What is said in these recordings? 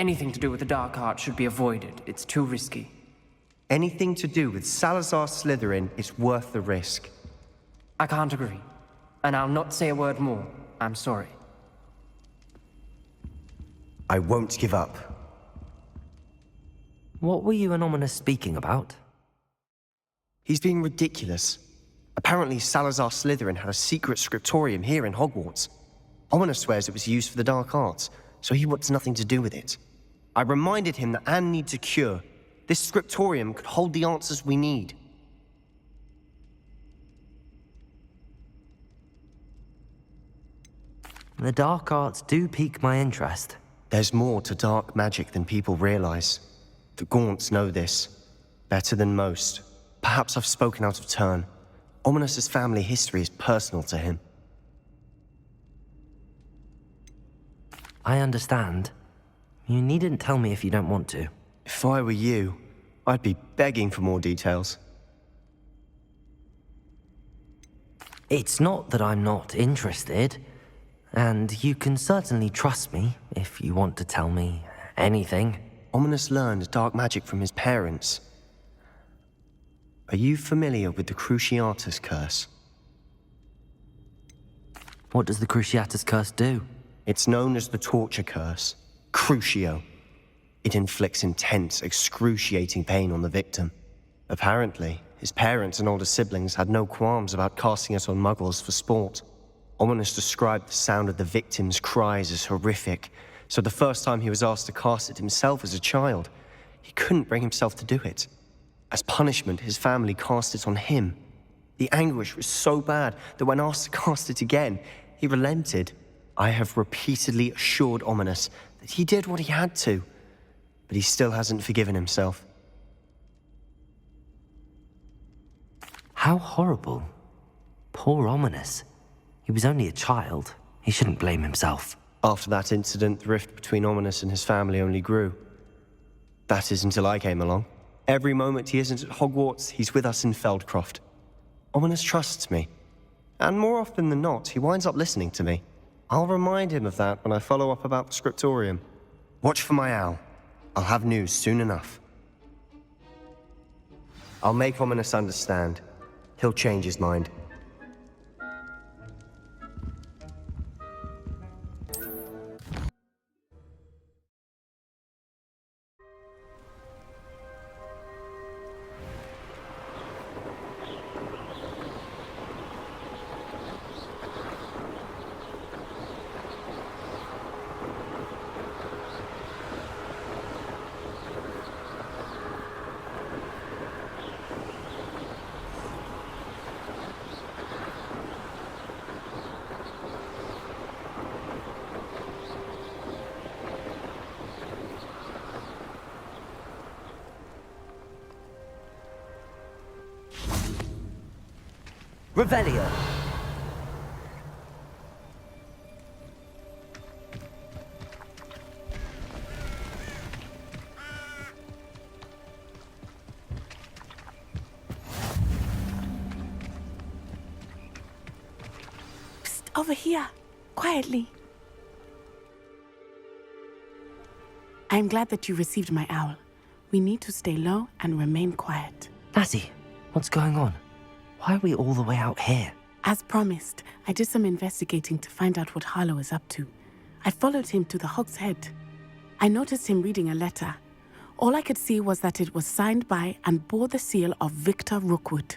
Anything to do with the dark art should be avoided. It's too risky. Anything to do with Salazar Slytherin is worth the risk. I can't agree. And I'll not say a word more. I'm sorry. I won't give up. What were you and Ominous speaking about? He's being ridiculous. Apparently Salazar Slytherin had a secret scriptorium here in Hogwarts. Ominous swears it was used for the dark arts, so he wants nothing to do with it. I reminded him that Anne needs a cure. This scriptorium could hold the answers we need. The dark arts do pique my interest. There's more to dark magic than people realize. The Gaunts know this. Better than most. Perhaps I've spoken out of turn. Ominous's family history is personal to him. I understand. You needn't tell me if you don't want to. If I were you, I'd be begging for more details. It's not that I'm not interested. And you can certainly trust me if you want to tell me anything. Ominous learned dark magic from his parents. Are you familiar with the Cruciatus Curse? What does the Cruciatus Curse do? It's known as the Torture Curse, Crucio. It inflicts intense, excruciating pain on the victim. Apparently, his parents and older siblings had no qualms about casting it on muggles for sport. Ominous described the sound of the victim's cries as horrific, so the first time he was asked to cast it himself as a child, he couldn't bring himself to do it. As punishment, his family cast it on him. The anguish was so bad that when asked to cast it again, he relented. I have repeatedly assured Ominous that he did what he had to, but he still hasn't forgiven himself. How horrible. Poor Ominous. He was only a child. He shouldn't blame himself. After that incident, the rift between Ominous and his family only grew. That is until I came along. Every moment he isn't at Hogwarts, he's with us in Feldcroft. Ominous trusts me. And more often than not, he winds up listening to me. I'll remind him of that when I follow up about the scriptorium. Watch for my owl. I'll have news soon enough. I'll make Ominous understand. He'll change his mind. Revelio! Psst, over here. Quietly. I'm glad that you received my owl. We need to stay low and remain quiet. Natty, what's going on? Why are we all the way out here? As promised, I did some investigating to find out what Harlow is up to. I followed him to the Hog's Head. I noticed him reading a letter. All I could see was that it was signed by and bore the seal of Victor Rookwood.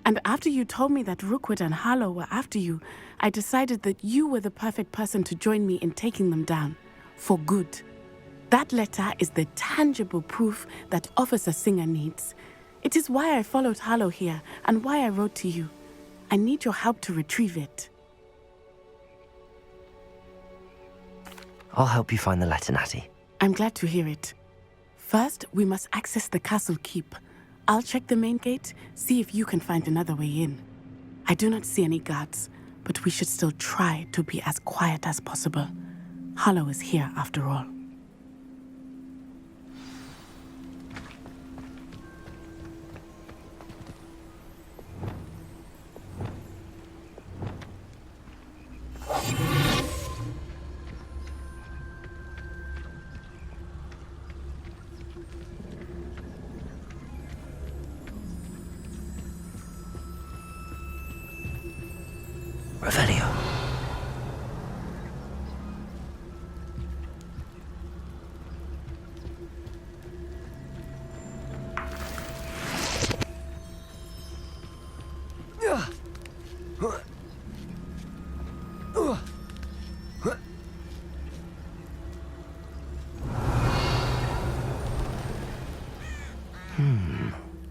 And after you told me that Rookwood and Harlow were after you, I decided that you were the perfect person to join me in taking them down. For good. That letter is the tangible proof that Officer Singer needs. It is why I followed Harlow here and why I wrote to you. I need your help to retrieve it. I'll help you find the letter, Natty. I'm glad to hear it. First, we must access the castle keep. I'll check the main gate, see if you can find another way in. I do not see any guards, but we should still try to be as quiet as possible. Harlow is here after all. Revelio.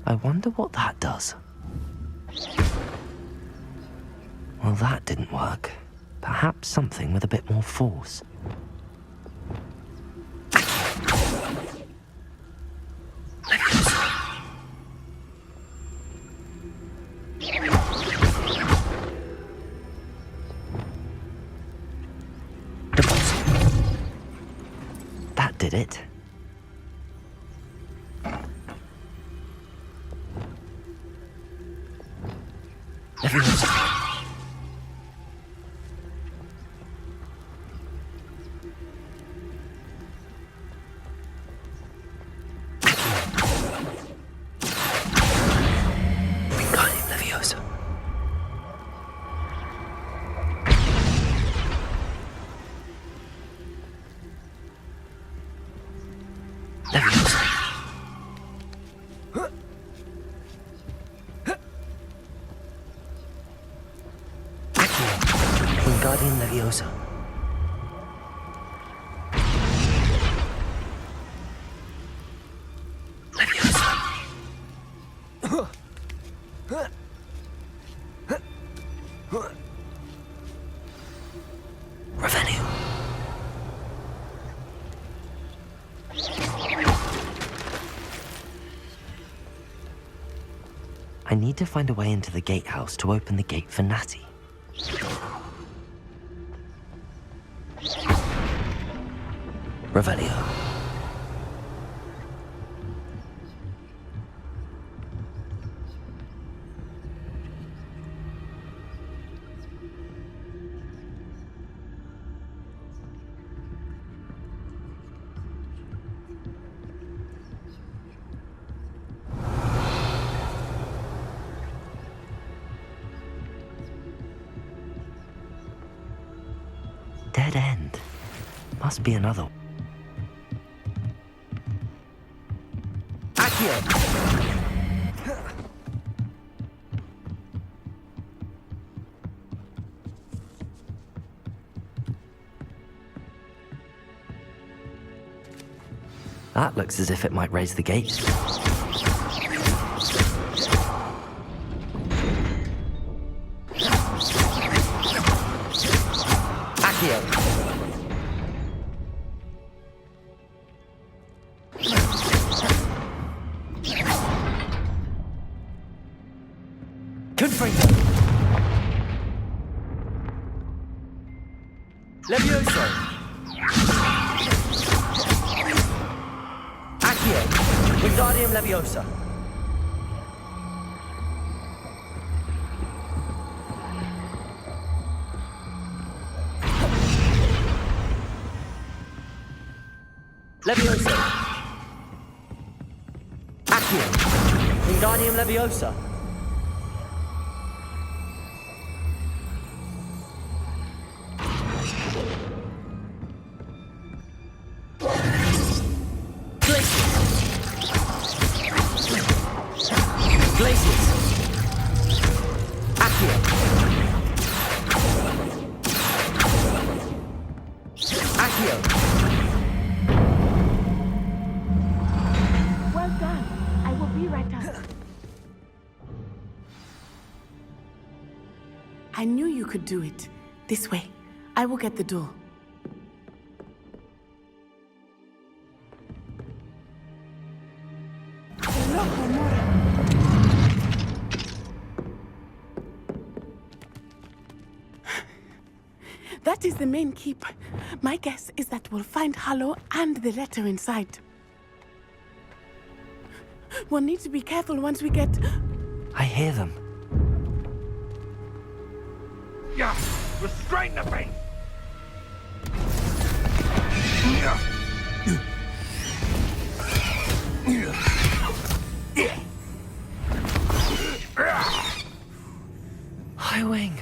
I wonder what that does. Well, that didn't work. Perhaps something with a bit more force. That did it. Guardian Leviosa. Revenue. I need to find a way into the gatehouse to open the gate for Natty. Revelio. Dead end. Must be another. That looks as if it might raise the gate. Accio. Levioso. Accio. Wingardium Leviosa. Levioso. Accio. Wingardium Leviosa. Well done. I will be right up. I knew you could do it. This way. I will get the door. That is the main keep. My guess is that we'll find Harlow and the letter inside. We'll need to be careful once we get... I hear them. Yeah, restrain the beast! High Wing.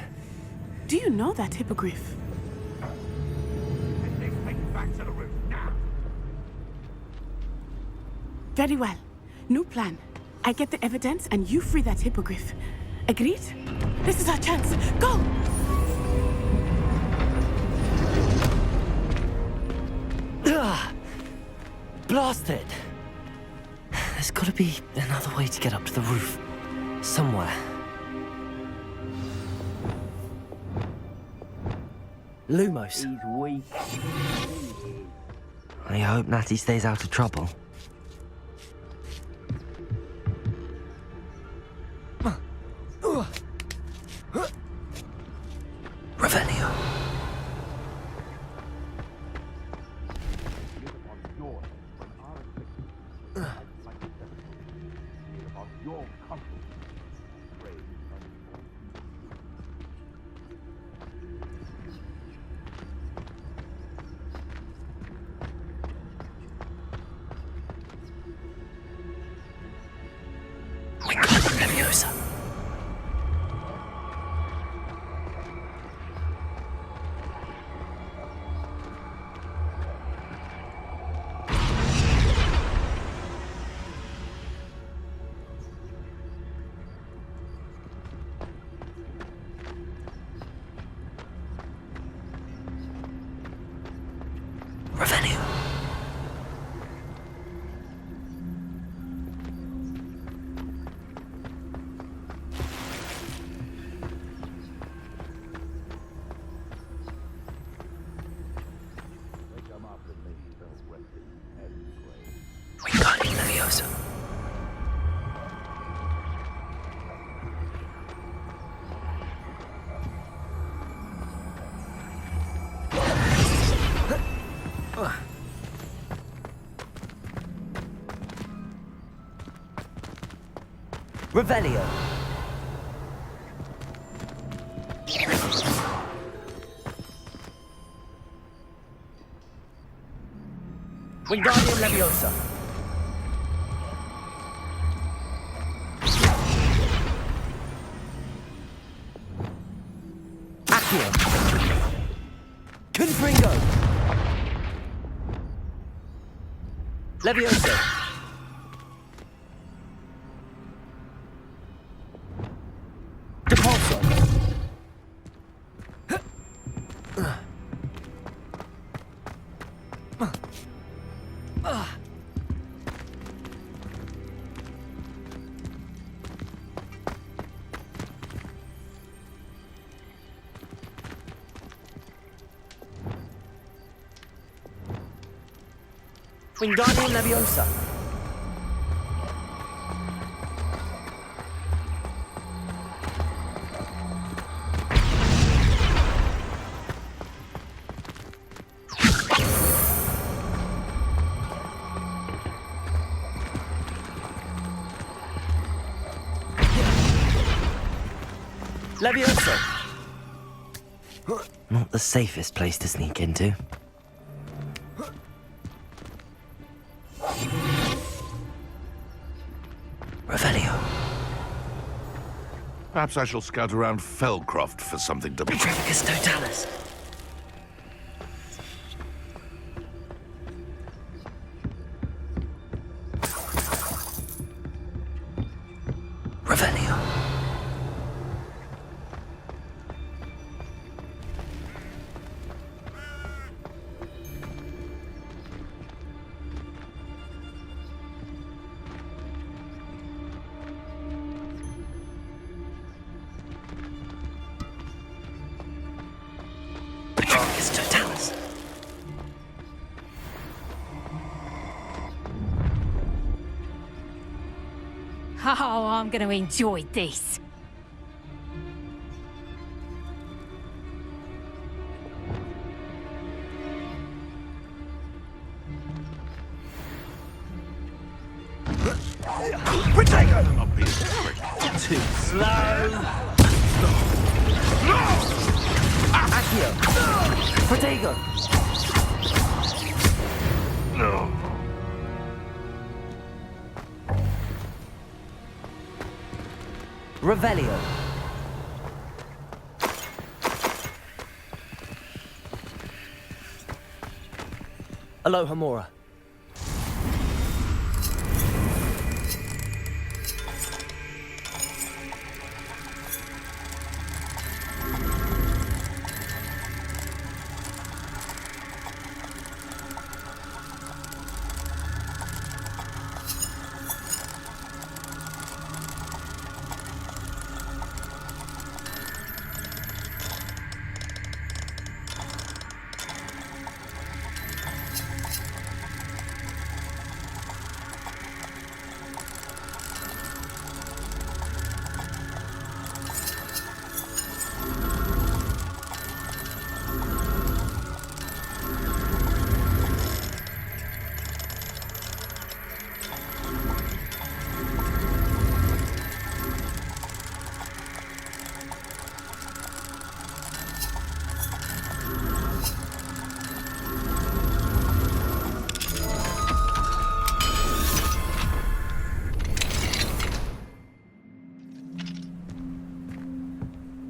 Do you know that hippogriff. Get this thing back to the roof now. Very well. New plan. I get the evidence and you free that hippogriff. Agreed? This is our chance. Go! Ugh. Blasted! There's gotta be another way to get up to the roof. Somewhere. Lumos. He's weak. I hope Natty stays out of trouble. Revelio. Your comfort. Wingardium Leviosa. Revelio. Wingardium Leviosa. Revelio. Wingardium Leviosa. Accio. Confringo. Leviosa. Depulso. Wingardium Leviosa. Leviosa. Not the safest place to sneak into. Revelio. Perhaps I shall scout around Felcroft for something to... Petrificus Totalis. Revelio. Petrificus Totalis. Oh, I'm going to enjoy this. Not be too slow. Accio. Protego. No. Revelio. Aloha Mora.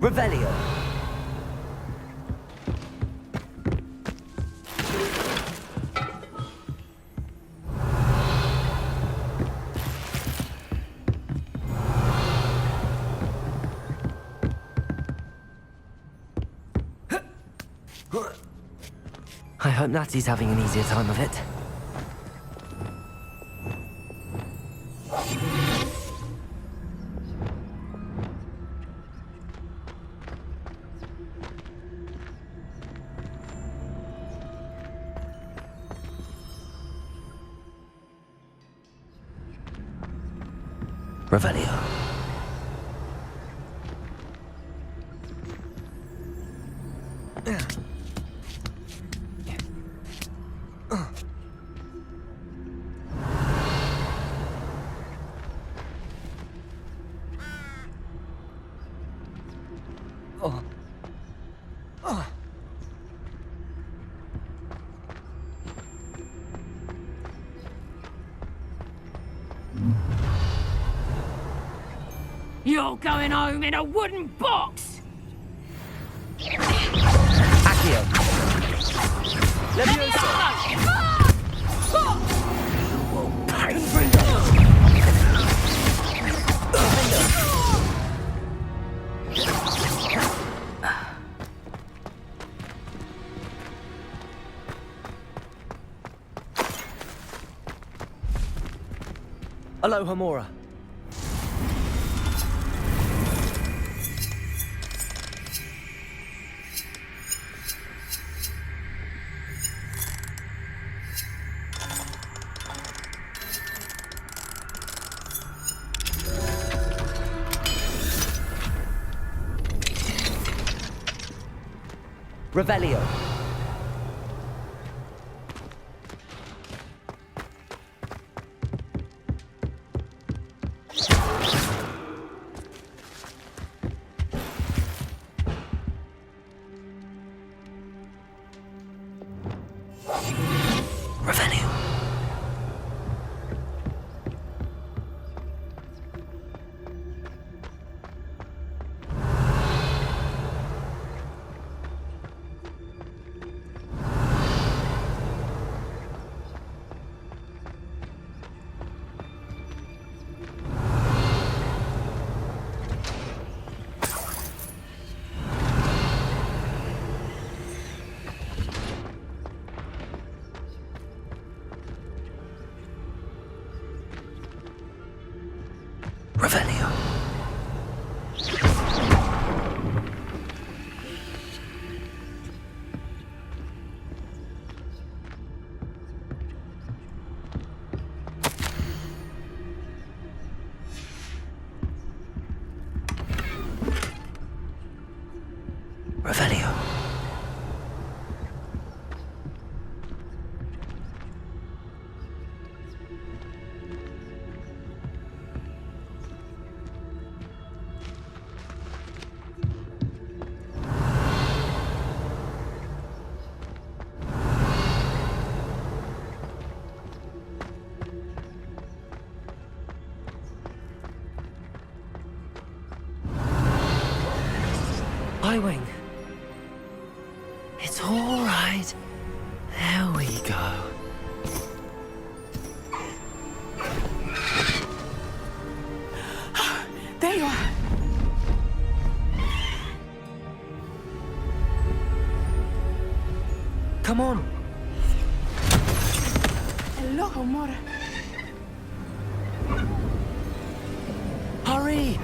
Revelio. I hope Natty's having an easier time of it. Revelio. You're going home in a wooden box! Accio. Levioso. Aloha Mora. Revelio. Revelio. Revelio. Revelio. Wing. It's all right. There we go. There you are. Come on. Hello, Homora. Hurry!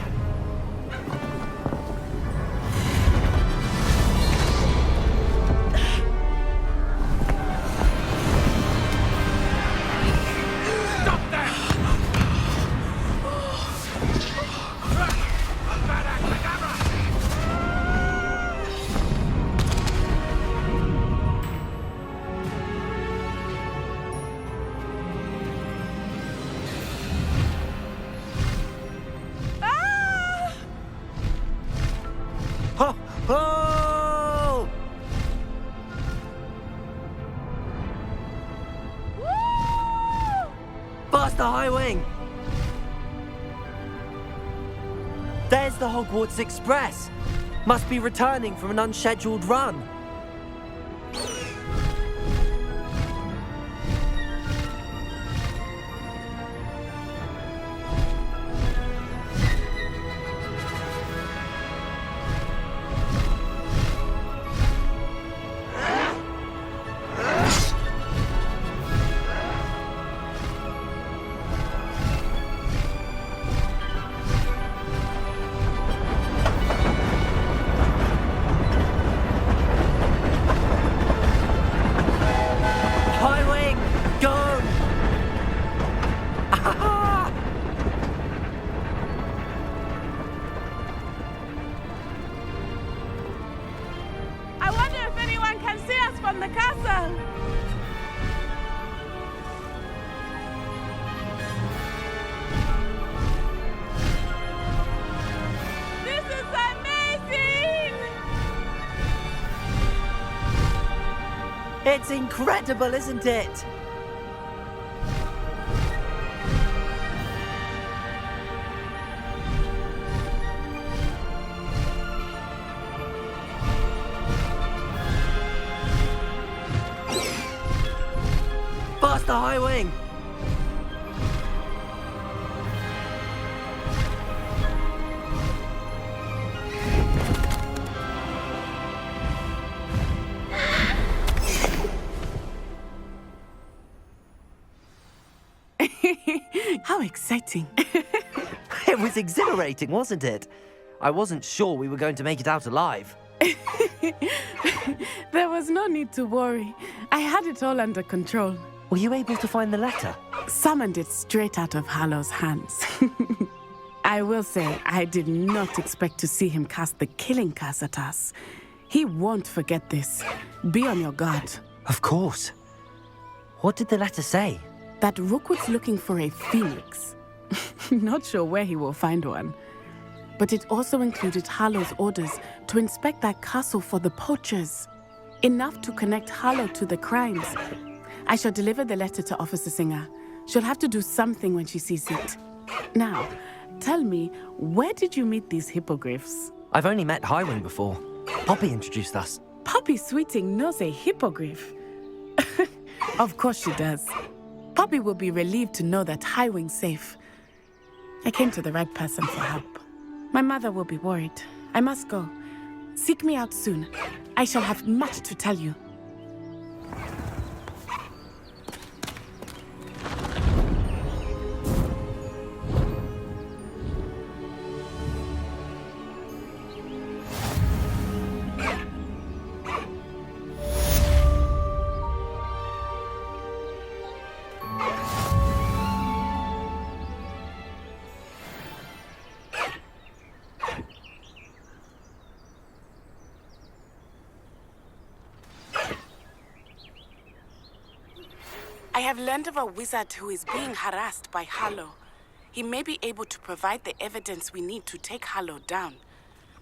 Ho! Ho! Faster, High Wing! There's the Hogwarts Express. Must be returning from an unscheduled run. I wonder if anyone can see us from the castle. This is amazing! It's incredible, isn't it? Faster, High Wing! How exciting. It was exhilarating, wasn't it? I wasn't sure we were going to make it out alive. There was no need to worry. I had it all under control. Were you able to find the letter? Summoned it straight out of Hallow's hands. I will say, I did not expect to see him cast the killing curse at us. He won't forget this. Be on your guard. Of course. What did the letter say? That Rookwood's looking for a phoenix. Not sure where he will find one. But it also included Hallow's orders to inspect that castle for the poachers. Enough to connect Hallow to the crimes. I shall deliver the letter to Officer Singer. She'll have to do something when she sees it. Now, tell me, where did you meet these hippogriffs? I've only met High Wing before. Poppy introduced us. Poppy Sweeting knows a hippogriff. Of course she does. Poppy will be relieved to know that High Wing's safe. I came to the right person for help. My mother will be worried. I must go. Seek me out soon. I shall have much to tell you. I have learned of a wizard who is being harassed by Hallow. He may be able to provide the evidence we need to take Hallow down.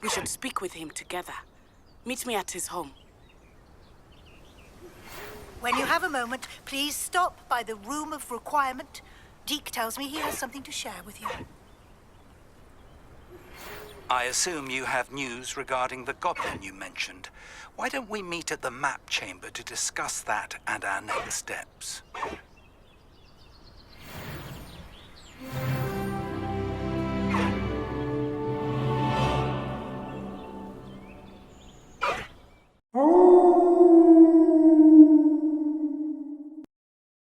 We should speak with him together. Meet me at his home. When you have a moment, please stop by the Room of Requirement. Deke tells me he has something to share with you. I assume you have news regarding the goblin you mentioned. Why don't we meet at the map chamber to discuss that and our next steps?